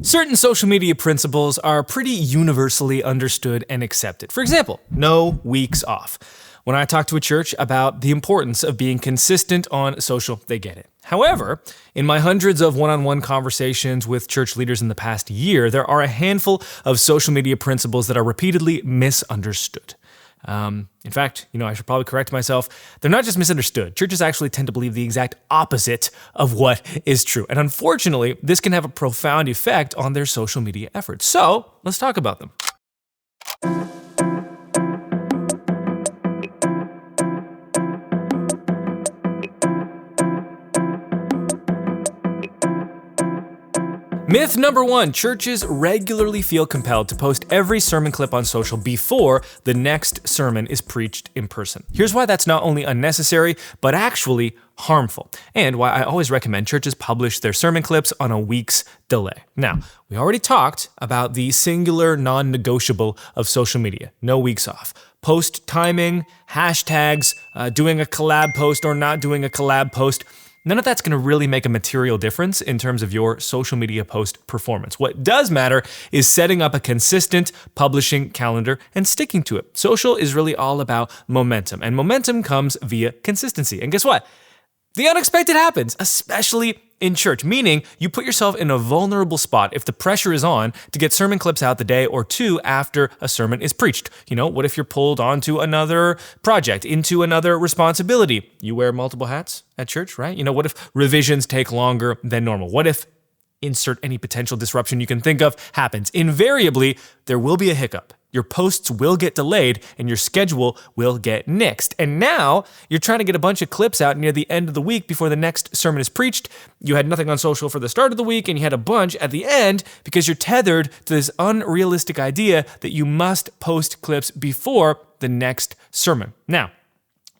Certain social media principles are pretty universally understood and accepted. For example, no weeks off. When I talk to a church about the importance of being consistent on social, they get it. However, in my hundreds of one-on-one conversations with church leaders in the past year, there are a handful of social media principles that are repeatedly misunderstood. In fact, I should probably correct myself. They're not just misunderstood. Churches actually tend to believe the exact opposite of what is true. And unfortunately, this can have a profound effect on their social media efforts. So let's talk about them. Myth number 1, churches regularly feel compelled to post every sermon clip on social before the next sermon is preached in person. Here's why that's not only unnecessary, but actually harmful, and why I always recommend churches publish their sermon clips on a week's delay. Now, we already talked about the singular non-negotiable of social media, no weeks off. Post timing, hashtags, doing a collab post or not doing a collab post. None of that's going to really make a material difference in terms of your social media post performance. What does matter is setting up a consistent publishing calendar and sticking to it. Social is really all about momentum, and momentum comes via consistency. And guess what? The unexpected happens, especially in church, meaning you put yourself in a vulnerable spot if the pressure is on to get sermon clips out the day or two after a sermon is preached. What if you're pulled onto another project, into another responsibility? You wear multiple hats at church, right? What if revisions take longer than normal? What if insert any potential disruption you can think of happens? Invariably, there will be a hiccup. Your posts will get delayed and your schedule will get nixed. And now you're trying to get a bunch of clips out near the end of the week before the next sermon is preached. You had nothing on social for the start of the week and you had a bunch at the end because you're tethered to this unrealistic idea that you must post clips before the next sermon. Now,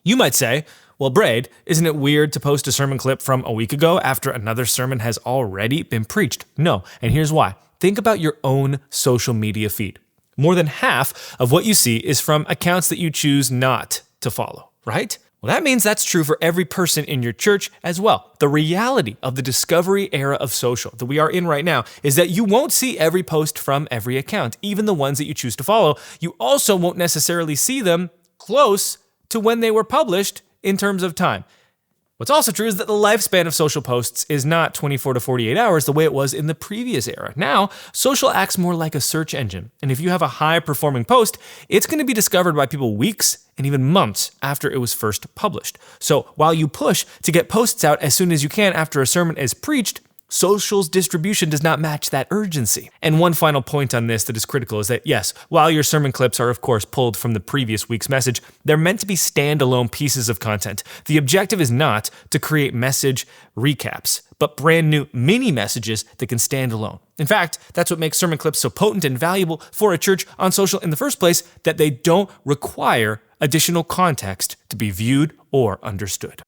you might say, well, Braid, isn't it weird to post a sermon clip from a week ago after another sermon has already been preached? No, and here's why. Think about your own social media feed. More than half of what you see is from accounts that you choose not to follow, right? Well, that means that's true for every person in your church as well. The reality of the discovery era of social that we are in right now is that you won't see every post from every account, even the ones that you choose to follow. You also won't necessarily see them close to when they were published in terms of time. What's also true is that the lifespan of social posts is not 24 to 48 hours the way it was in the previous era. Now, social acts more like a search engine. And if you have a high-performing post, it's going to be discovered by people weeks and even months after it was first published. So while you push to get posts out as soon as you can after a sermon is preached, social's distribution does not match that urgency. And one final point on this that is critical is that, yes, while your sermon clips are of course pulled from the previous week's message, they're meant to be standalone pieces of content. The objective is not to create message recaps, but brand new mini messages that can stand alone. In fact, that's what makes sermon clips so potent and valuable for a church on social in the first place, that they don't require additional context to be viewed or understood.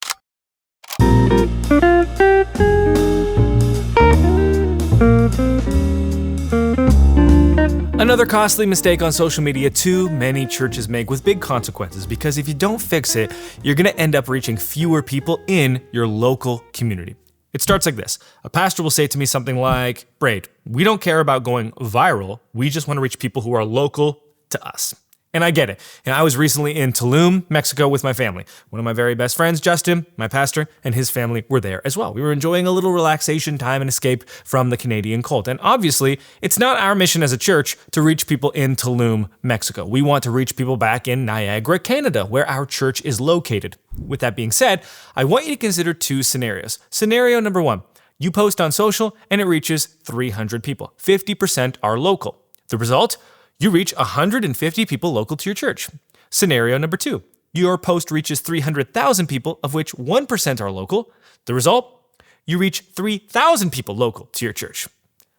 Another costly mistake on social media too many churches make, with big consequences, because if you don't fix it, you're going to end up reaching fewer people in your local community. It starts like this. A pastor will say to me something like, Braid, we don't care about going viral. We just want to reach people who are local to us. And I get it. And I was recently in Tulum, Mexico with my family. One of my very best friends, Justin, my pastor, and his family were there as well. We were enjoying a little relaxation time and escape from the Canadian cold. And obviously, it's not our mission as a church to reach people in Tulum, Mexico. We want to reach people back in Niagara, Canada, where our church is located. With that being said, I want you to consider two scenarios. Scenario number 1, you post on social and it reaches 300 people. 50% are local. The result? You reach 150 people local to your church. Scenario number 2, your post reaches 300,000 people, of which 1% are local. The result? You reach 3,000 people local to your church.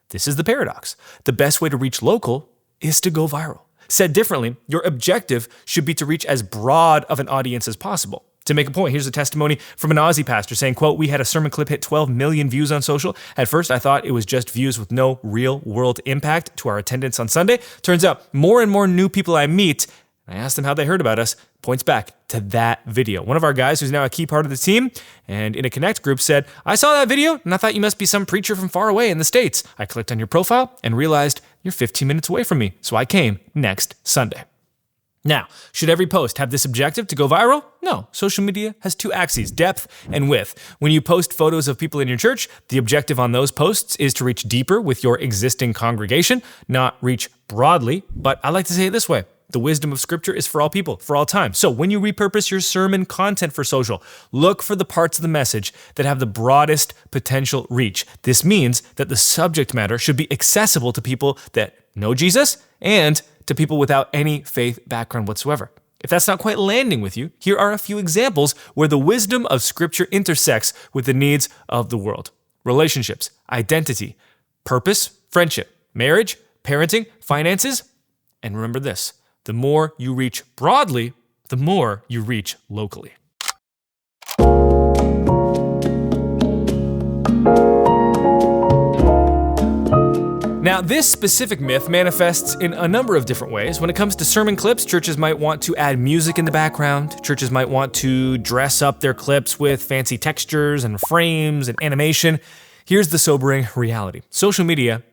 This is the paradox. The best way to reach local is to go viral. Said differently, your objective should be to reach as broad of an audience as possible. To make a point, here's a testimony from an Aussie pastor saying, quote, we had a sermon clip hit 12 million views on social. At first, I thought it was just views with no real world impact to our attendance on Sunday. Turns out more and more new people I meet I asked them how they heard about us. Points back to that video. One of our guys, who's now a key part of the team and in a Connect group, said, "I saw that video and I thought you must be some preacher from far away in the States. I clicked on your profile and realized you're 15 minutes away from me, so I came next Sunday." Now, should every post have this objective to go viral? No. Social media has two axes, depth and width. When you post photos of people in your church, the objective on those posts is to reach deeper with your existing congregation, not reach broadly. But I like to say it this way. The wisdom of Scripture is for all people, for all time. So when you repurpose your sermon content for social, look for the parts of the message that have the broadest potential reach. This means that the subject matter should be accessible to people that know Jesus and to people without any faith background whatsoever. If that's not quite landing with you, here are a few examples where the wisdom of Scripture intersects with the needs of the world. Relationships, identity, purpose, friendship, marriage, parenting, finances, and remember this. The more you reach broadly, the more you reach locally. Now, this specific myth manifests in a number of different ways. When it comes to sermon clips, churches might want to add music in the background. Churches might want to dress up their clips with fancy textures and frames and animation. Here's the sobering reality. Social media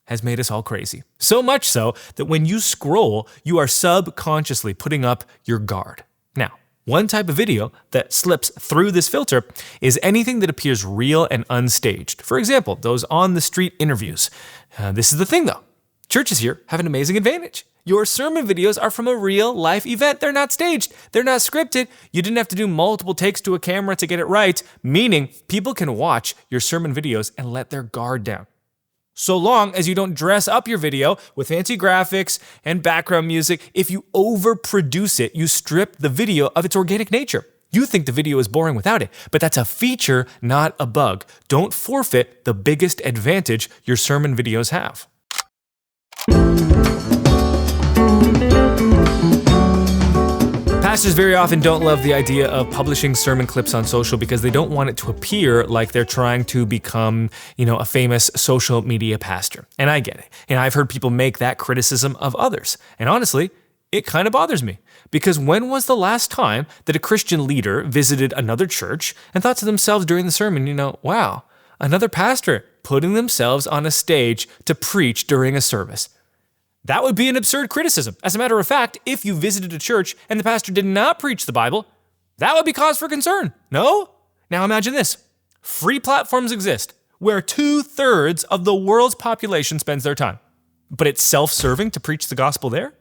has made us all crazy. So much so that when you scroll, you are subconsciously putting up your guard. Now, one type of video that slips through this filter is anything that appears real and unstaged. For example, those on-the-street interviews. This is the thing, though. Churches here have an amazing advantage. Your sermon videos are from a real-life event. They're not staged. They're not scripted. You didn't have to do multiple takes to a camera to get it right, meaning people can watch your sermon videos and let their guard down. So long as you don't dress up your video with fancy graphics and background music, if you overproduce it, you strip the video of its organic nature. You think the video is boring without it, but that's a feature, not a bug. Don't forfeit the biggest advantage your sermon videos have. Pastors very often don't love the idea of publishing sermon clips on social because they don't want it to appear like they're trying to become, a famous social media pastor. And I get it. And I've heard people make that criticism of others. And honestly, it kind of bothers me. Because when was the last time that a Christian leader visited another church and thought to themselves during the sermon, wow, another pastor putting themselves on a stage to preach during a service? That would be an absurd criticism. As a matter of fact, if you visited a church and the pastor did not preach the Bible, that would be cause for concern. No? Now imagine this. Free platforms exist where 2/3 of the world's population spends their time. But it's self-serving to preach the gospel there?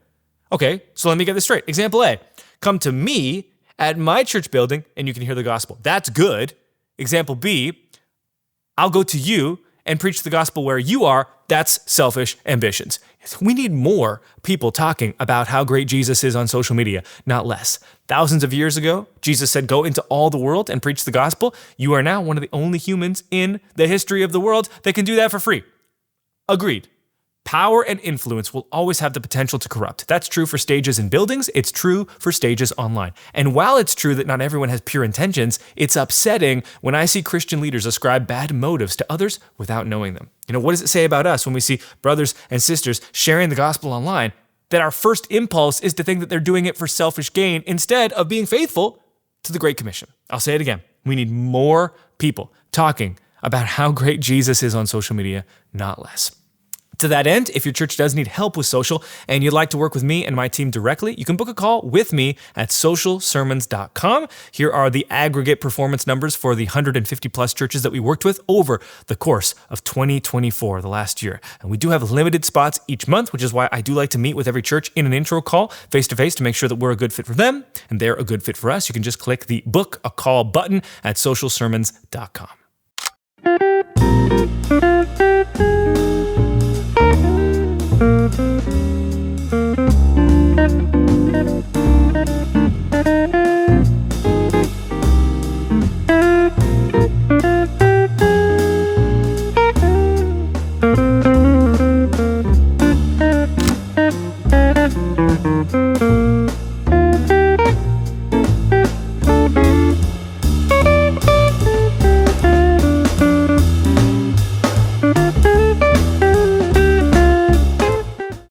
Okay, so let me get this straight. Example A, come to me at my church building and you can hear the gospel. That's good. Example B, I'll go to you and preach the gospel where you are. That's selfish ambitions. We need more people talking about how great Jesus is on social media, not less. Thousands of years ago, Jesus said, go into all the world and preach the gospel. You are now one of the only humans in the history of the world that can do that for free. Agreed. Power and influence will always have the potential to corrupt. That's true for stages in buildings. It's true for stages online. And while it's true that not everyone has pure intentions, it's upsetting when I see Christian leaders ascribe bad motives to others without knowing them. What does it say about us when we see brothers and sisters sharing the gospel online? That our first impulse is to think that they're doing it for selfish gain instead of being faithful to the Great Commission. I'll say it again. We need more people talking about how great Jesus is on social media, not less. To that end, if your church does need help with social and you'd like to work with me and my team directly, you can book a call with me at socialsermons.com. Here are the aggregate performance numbers for the 150 plus churches that we worked with over the course of 2024, the last year. And we do have limited spots each month, which is why I do like to meet with every church in an intro call face-to-face to make sure that we're a good fit for them and they're a good fit for us. You can just click the book a call button at socialsermons.com.